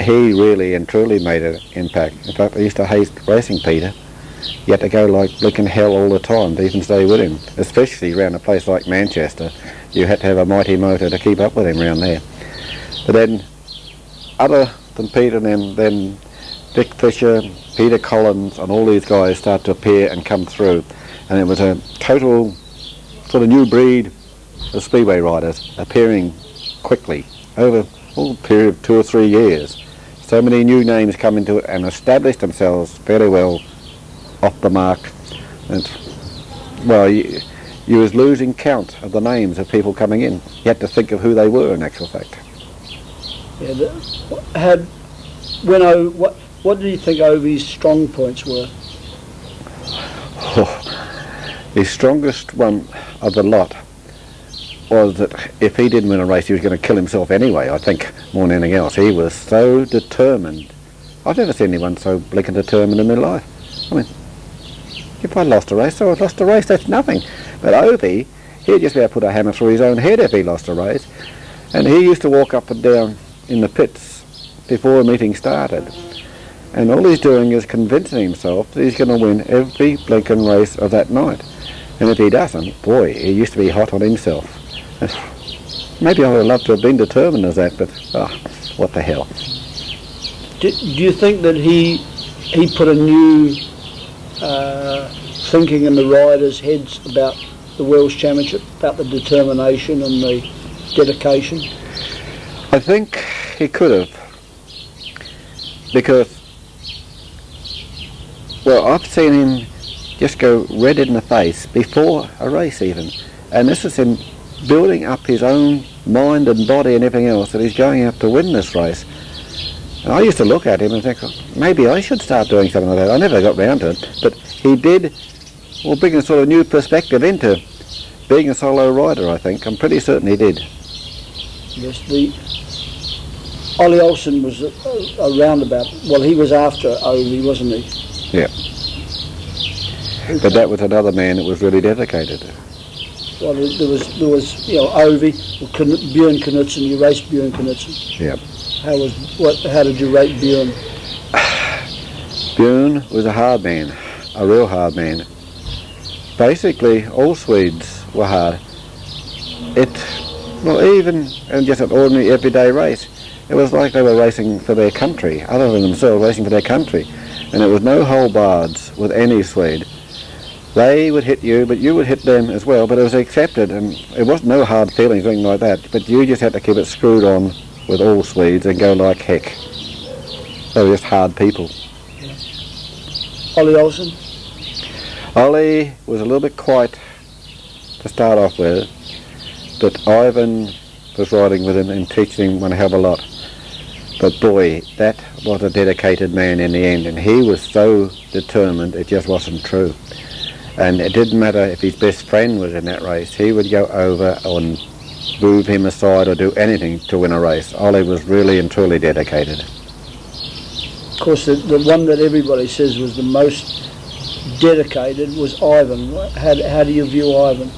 he really and truly made an impact. In fact, I used to hate racing Peter. You had to go like blinking hell all the time to even stay with him, especially around a place like Manchester. You had to have a mighty motor to keep up with him around there. But then, other than Peter, then Dick Fisher, Peter Collins, and all these guys start to appear and come through. And it was a total sort of new breed of Speedway riders appearing quickly over a period of 2 or 3 years. So many new names come into it and established themselves fairly well off the mark. And, well, you was losing count of the names of people coming in. You had to think of who they were in actual fact. Yeah, what do you think Ovie's strong points were? The strongest one of the lot was that if he didn't win a race, he was going to kill himself anyway, I think, more than anything else. He was so determined. I've never seen anyone so blinking determined in their life. I mean, if I lost a race, so I lost a race, that's nothing. But Ovie, he'd just be able to put a hammer through his own head if he lost a race. And he used to walk up and down in the pits before a meeting started. And all he's doing is convincing himself that he's going to win every blinking race of that night. And if he doesn't, boy, he used to be hot on himself. Maybe I would have loved to have been determined as that, but what the hell. Do you think that he put a new thinking in the riders' heads about the World's Championship, about the determination and the dedication? I think he could have, because, well, I've seen him just go red in the face before a race even, and this is him building up his own mind and body and everything else that he's going out to win this race. And I used to look at him and think, maybe I should start doing something like that. I never got round to it, but he did, well, bring a sort of new perspective into being a solo rider, I think. I'm pretty certain he did. Yes, Ollie Olsen was around about, well, he was after Ovie, wasn't he? Yeah. But that was another man that was really dedicated. Well, there was Ovie, Björn Knudsen. You raced Björn Knudsen. Yeah. How did you rate Björn? Björn was a hard man, a real hard man. Basically, all Swedes were hard. Even in just an ordinary everyday race, it was like they were racing for their country, other than themselves, racing for their country. And it was no hold bards with any Swede. They would hit you, but you would hit them as well, but it was accepted, and it wasn't no hard feelings or anything like that, but you just had to keep it screwed on with all Swedes and go like heck. They were just hard people. Yeah. Ollie Olsen? Ollie was a little bit quiet to start off with, but Ivan was riding with him and teaching him one hell of a lot. But boy, that was a dedicated man in the end, and he was so determined it just wasn't true. And it didn't matter if his best friend was in that race, he would go over and move him aside or do anything to win a race. Ollie was really and truly dedicated. Of course, the one that everybody says was the most dedicated was Ivan. How do you view Ivan?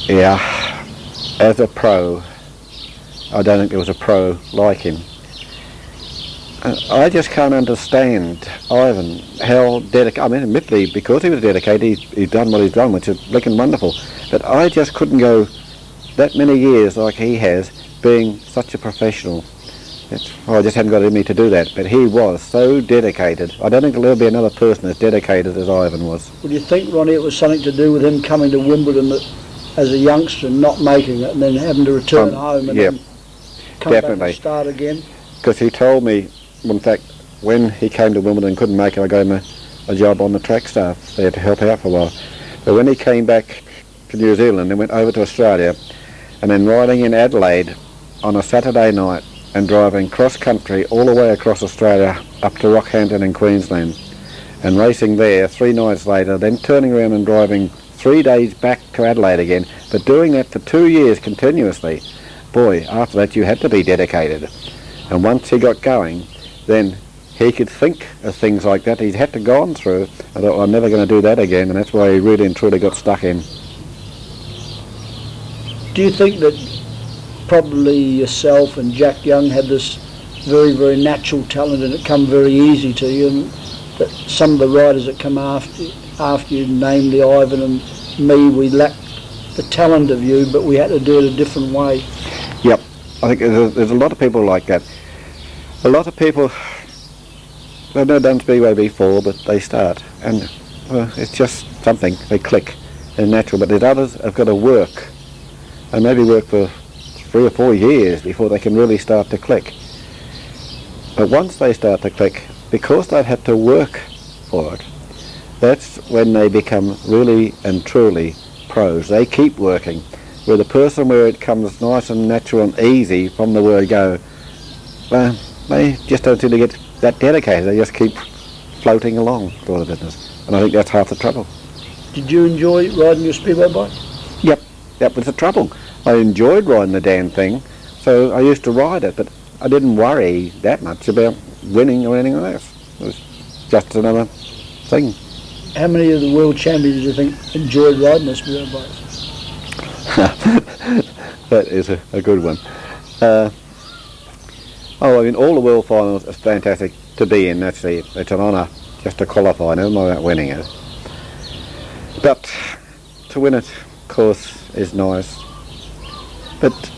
Yeah, as a pro, I don't think there was a pro like him. I just can't understand Ivan, how dedicated. I mean, admittedly, because he was dedicated, he's done what he's done, which is looking wonderful. But I just couldn't go that many years like he has, being such a professional. I just hadn't got it in me to do that. But he was so dedicated. I don't think there'll ever be another person as dedicated as Ivan was. Would you think, Ronnie, it was something to do with him coming to Wimbledon as a youngster and not making it, and then having to return home and then come back and start again? Because he told me, in fact, when he came to Wimbledon and couldn't make it, I gave him a job on the track staff there to help out for a while. But when he came back to New Zealand and went over to Australia, and then riding in Adelaide on a Saturday night and driving cross-country all the way across Australia up to Rockhampton in Queensland, and racing there 3 nights later, then turning around and driving 3 days back to Adelaide again, but doing that for 2 years continuously. Boy, after that you had to be dedicated. And once he got going, then he could think of things like that he'd had to go on through. I thought, I'm never going to do that again, and that's why he really and truly got stuck in. Do you think that probably yourself and Jack Young had this very, very natural talent, and it come very easy to you, and that some of the riders that come after you, namely Ivan and me, we lacked the talent of you, but we had to do it a different way. Yep, I think there's a lot of people like that. A lot of people, they've never done Speedway before, but they start, and it's just something, they click, they're natural, but there's others have got to work, and maybe work for 3 or 4 years before they can really start to click. But once they start to click, because they've had to work for it, that's when they become really and truly pros. They keep working. Where the person where it comes nice and natural and easy from the word go, well, they just don't seem to get that dedicated. They just keep floating along for the business. And I think that's half the trouble. Did you enjoy riding your Speedway bike? Yep, that was the trouble. I enjoyed riding the damn thing, so I used to ride it, but I didn't worry that much about winning or anything else. It was just another thing. How many of the world champions do you think enjoyed riding the Speedway bikes? That is a good one. I mean, all the world finals is fantastic to be in. It's an honour just to qualify, never mind about winning it. But to win it, of course, is nice. But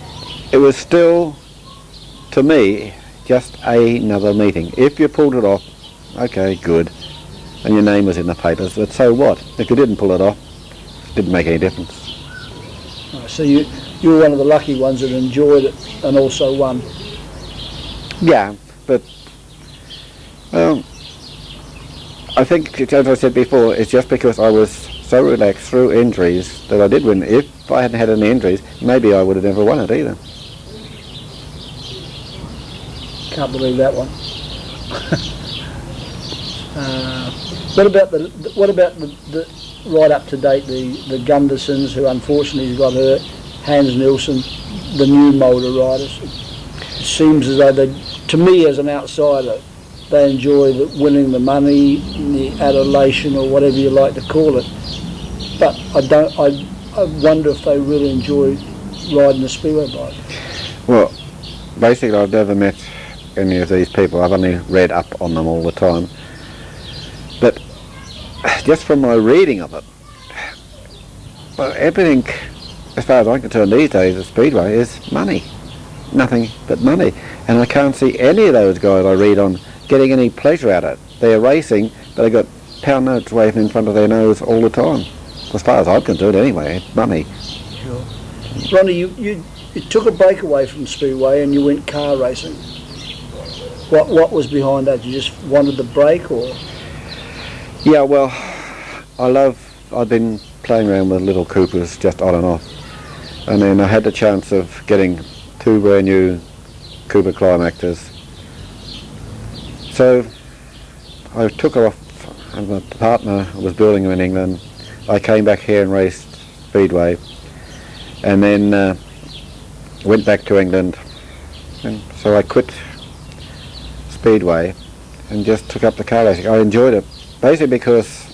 it was still, to me, just another meeting. If you pulled it off, okay, good, and your name was in the papers, but so what? If you didn't pull it off, it didn't make any difference. Oh, so you were one of the lucky ones that enjoyed it and also won. Yeah, but I think, as I said before, it's just because I was so relaxed through injuries that I did win. If I hadn't had any injuries, maybe I would have never won it either. Can't believe that one. What about the right up to date, the Gundersons, who unfortunately has got hurt, Hans Nielsen, the new motor riders? It seems as though they, to me as an outsider, they enjoy winning the money, the adulation, or whatever you like to call it. But I wonder if they really enjoy riding a Speedway bike. Well, basically I've never met any of these people. I've only read up on them all the time. But just from my reading of it, well, everything, as far as I'm concerned these days, at Speedway is money. Nothing but money. And I can't see any of those guys I read on getting any pleasure out of it. They're racing, but they've got pound notes waving in front of their nose all the time. As far as I'm concerned anyway, it's money. Sure. Ronnie, you took a break away from Speedway and you went car racing. What was behind that? You just wanted the break, or? Yeah, well, I've been playing around with little Coopers just on and off. And then I had the chance of getting 2 brand new Cooper Climaxes. So I took her off, and my partner was building them in England. I came back here and raced Speedway, and then went back to England. And so I quit Speedway and just took up the car racing. I enjoyed it, basically because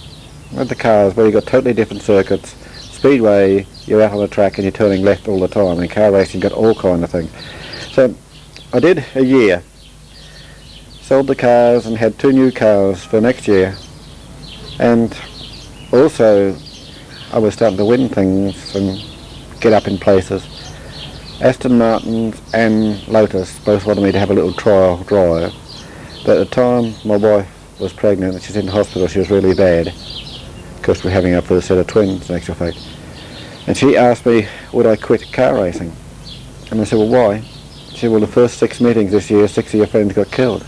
with the cars, where you've got totally different circuits. Speedway, you're out on the track and you're turning left all the time, and car racing, you've got all kind of things. So I did a year, sold the cars and had 2 new cars for next year, and also I was starting to win things and get up in places. Aston Martins and Lotus both wanted me to have a little trial drive, but at the time my wife was pregnant and she's in the hospital. She was really bad because we're having her for a set of twins, in actual fact. And she asked me would I quit car racing, and I said, well, why? She said, well, the first 6 meetings this year, 6 of your friends got killed.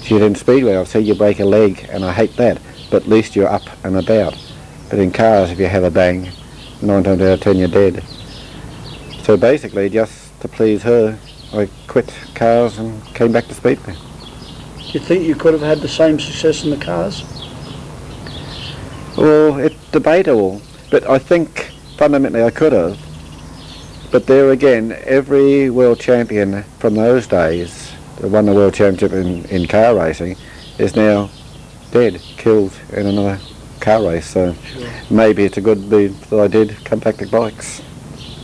She said, in Speedway I've seen you break a leg and I hate that, but at least you're up and about. But in cars, if you have a bang, 9 times out of 10 you're dead. So basically, just to please her, I quit cars and came back to Speedway. Do you think you could have had the same success in the cars? Well, it's debatable, but I think fundamentally I could have. But there again, every world champion from those days that won the world championship in car racing is now dead, killed in another car race. So sure. Maybe it's a good deed that I did come back to bikes.